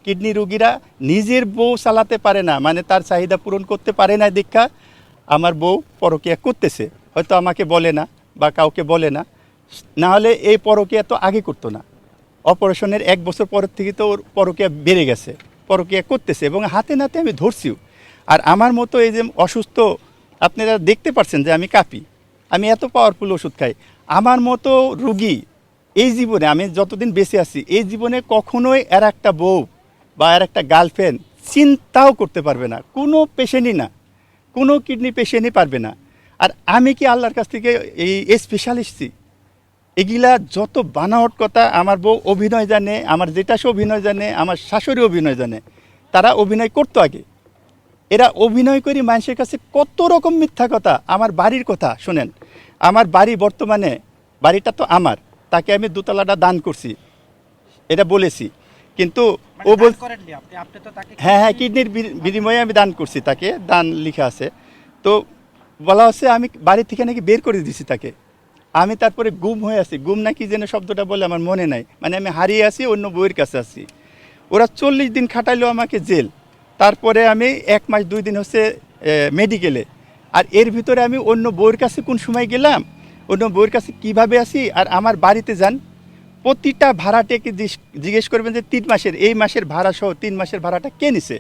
Kidney রোগীরা নিজের বউ চালাতে পারে না, মানে তার চাহিদা পূরণ করতে পারে না দীক্ষা আমার বউ পরকীয়া করতেছে, হয়তো আমাকে বলে না বা কাউকে বলে না, না হলে এই পরকীয়া তো আগে করতো না। অপারেশনের 1 বছর পরের থেকে তো ওর পরকীয়া বেড়ে গেছে, পরকীয়া করতেছে এবং হাতে নাতে আমি ধরছিও। আর আমার মতো এই যে অসুস্থ, আপনারা দেখতে পাচ্ছেন যে আমি কাঁপি, আমি এত পাওয়ারফুল ওষুধ খাই। আমার মতো রুগী এই জীবনে, আমি যতদিন বেঁচে আছি এই জীবনে কখনোই এর একটা বউ বা এর একটা গার্লফ্রেন্ড চিন্তাও করতে পারবে না, কোনো পেশেন্টই না, কোনো কিডনি পেশেন্টই পারবে না। আর আমি কি আল্লাহর কাছ থেকে এই স্পেশালিস্টই? এগুলা যত বানাওয়াট কথা, আমার বউ অভিনয় জানে, আমার জেঠাশো অভিনয় জানে, আমার শাশুড়ি অভিনয় জানে, তারা অভিনয় করতো আগে। এরা অভিনয় করে মানুষের কাছে কত রকম মিথ্যা কথা। আমার বাড়ির কথা শোনেন, আমার বাড়ি বর্তমানে, বাড়িটা তো আমার, তাকে আমি দোতলাটা দান করছি, এটা বলেছি, কিন্তু ও বল হ্যাঁ, কিডনির বিনিময়ে আমি দান করছি, তাকে দান লেখা আছে। তো বলা হচ্ছে আমি বাড়ি থেকে নাকি বের করে দিছি তাকে। আমি তারপরে গুম হয়ে আছি, গুম নাকি যেন শব্দটা বলে আমার মনে নাই, মানে আমি হারিয়ে আছি, অন্য বইয়ের কাছে আছি। ওরা 40 দিন খাটাইলো আমাকে জেল, তারপরে আমি 1 মাস 2 দিন হচ্ছে মেডিকেলে। আর এর ভিতরে আমি অন্য বইয়ের কাছে কোন সময় গেলাম, অন্য বইয়ের কাছে কিভাবে আসি। আর আমার বাড়িতে যান, প্রতিটা ভাড়াটাকে জিজ্ঞেস করবেন যে 3 মাসের, এই মাসের ভাড়া সহ 3 মাসের ভাড়াটা কে নিছে।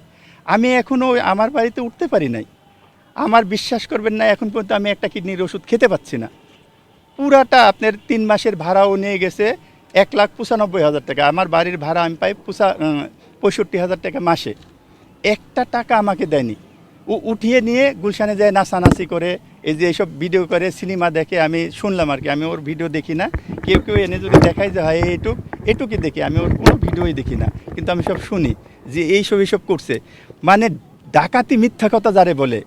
আমি এখনও আমার বাড়িতে উঠতে পারি নাই। আমার বিশ্বাস করবেন না, এখন পর্যন্ত আমি একটা কিডনির ওষুধ খেতে পাচ্ছি না। পুরাটা আপনার 3 মাসের ভাড়াও নিয়ে গেছে 1,95,000 টাকা। আমার বাড়ির ভাড়া আমি পাই 65,000 টাকা মাসে, একটা টাকা আমাকে দেয়নি। ও উঠিয়ে নিয়ে গুলশানে যায় নাচানাচি করে, এই যে এইসব ভিডিও করে, সিনেমা দেখে। আমি শুনলাম আর কি, আমি ওর ভিডিও দেখি না। কেউ কেউ এনে যদি দেখায় যে হয় এটুকুই দেখি, আমি ওর কোনো ভিডিওই দেখি না, কিন্তু আমি সব শুনি যে এইসব করছে। মানে ডাকাতি মিথ্যা কথা যারে বলে,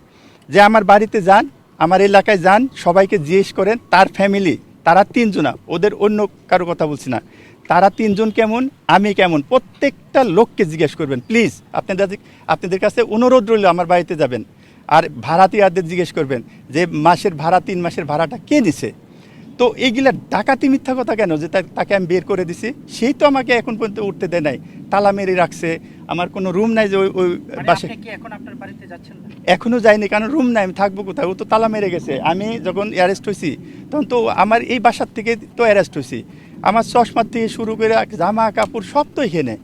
যে আমার বাড়িতে যান, আমার এলাকায় যান, সবাইকে জিজ্ঞেস করেন তার ফ্যামিলি, তারা 3 জনা, ওদের অন্য কারো কথা বলছি না, তারা 3 জন কেমন, আমি কেমন, প্রত্যেকটা লোককে জিজ্ঞেস করবেন প্লিজ। আপনাদের কাছে অনুরোধ রইল, আমার বাড়িতে যাবেন আর ভাড়াটিয়াদের জিজ্ঞেস করবেন যে মাসের ভাড়া, 3 মাসের ভাড়াটা কে দিছে। তো এইগুলা ডাকাতি মিথ্যা কথা কেন, যে তাকে আমি বের করে দিছি, সেই তো আমাকে এখন পর্যন্ত উঠতে দেয় নাই, তালা মেরে রাখছে। আমার কোনো রুম নাই যে ওই বাসে। এখনও যাইনি, কারণ রুম নাই, আমি থাকবো কোথায়, ও তো তালা মেরে গেছে। আমি যখন অ্যারেস্ট হয়েছি তখন তো আমার এই বাসার থেকে তো অ্যারেস্ট হয়েছি, আমার চশমার থেকে শুরু করে জামা কাপড় সব তো এখানে।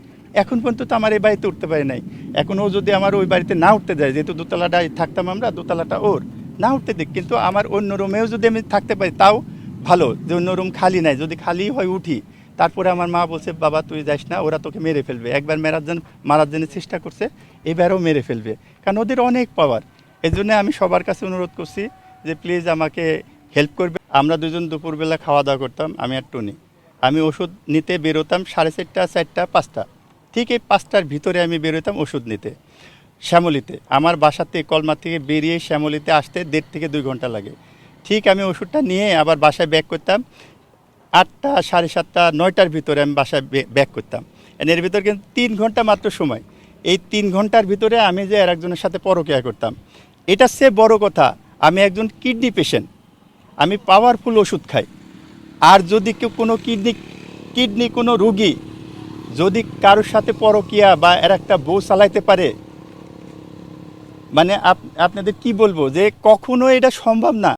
এখন পর্যন্ত তো আমার এই বাড়িতে উঠতে পারে নাই। এখন ও যদি আমার ওই বাড়িতে না উঠতে দেয়, যেহেতু দোতলাটায় থাকতাম আমরা, দোতলাটা ওর, না উঠতে দিক, কিন্তু আমার অন্য রুমেও যদি আমি থাকতে পারি তাও ভালো, যে অন্য রুম খালি নাই, যদি খালি হয় উঠি। তারপরে আমার মা বলছে বাবা তুই যাস না, ওরা তোকে মেরে ফেলবে। একবার মারার জন্য চেষ্টা করছে, এবারও মেরে ফেলবে, কারণ ওদের অনেক পাওয়ার। এই জন্য আমি সবার কাছে অনুরোধ করছি যে প্লিজ আমাকে হেল্প করবে। আমরা দুজন দুপুরবেলা খাওয়া দাওয়া করতাম, আমি আর টুনি। আমি ওষুধ নিতে বেরোতাম 4:30, 4টা, 5টা, ঠিক এই 5টার ভিতরে আমি বেরোতাম ওষুধ নিতে শ্যামলীতে। আমার বাসার থেকে, কলমা থেকে বেরিয়ে শ্যামলীতে আসতে 1.5 থেকে 2 ঘন্টা লাগে। ঠিক আমি ওষুধটা নিয়ে আবার বাসায় ব্যাক করতাম 8টা, 7:30, 9টার ভিতরে আমি বাসায় ব্যাক করতাম। এর ভিতরে কিন্তু 3 ঘন্টা মাত্র সময়। এই 3 ঘন্টার ভিতরে আমি যে আর একজনের সাথে পরকীয়া করতাম। এটা সে বড় কথা, আমি একজন কিডনি পেশেন্ট, আমি পাওয়ারফুল ওষুধ খাই। আর যদি কেউ কোনো কিডনি কোনো রুগী যদি কারোর সাথে পরকীয়া বা এর একটা বউ চালাইতে পারে, মানে আপনাদের কি বলবো, যে কখনো এটা সম্ভব না।